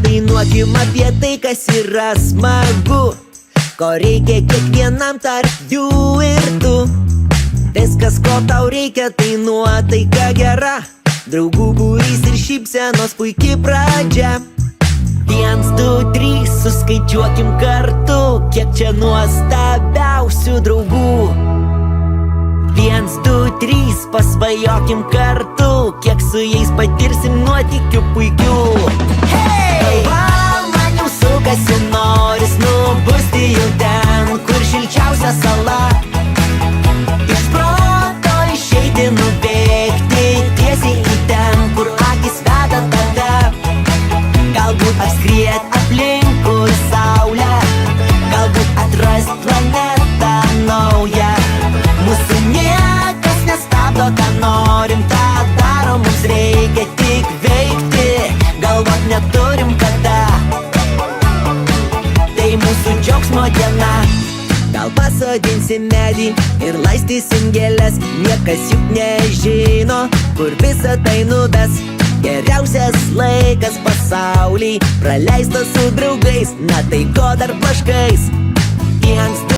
Padainuokim apie tai, kas yra smagu, ko reikia kiekvienam tarp jų ir tu. Viskas, ko tau reikia, tai nuotaika gera, draugų būrys ir šypsenos puikiai pradžia. 1, 2, 3, suskaičiuokim kartu, kiek čia nuostabiausių draugų. 1, 2, 3, pasvajokim kartu, kiek su jais patirsim nuotykių puikių. Galva man jau sukasi, noris nubusti jau ten, kur šilčiausia sala. Iš proto išeiti, nubėgti tiesiai į ten, kur akis veda tave. Galbūt apskriet aplinkui saulę, galbūt atrast planetą naują. Mūsų niekas nestabdo, ką norim, tą darom, mums reikia tik veikti, galvot neturim kada. Tai mūsų džiaugsmo diena. Gal pasodinsim medį ir laistysim gėles, niekas juk nežino, kur visa tai nuves. Geriausias laikas pasauly praleistas su draugais, na tai ko dar blaškais. 1, 2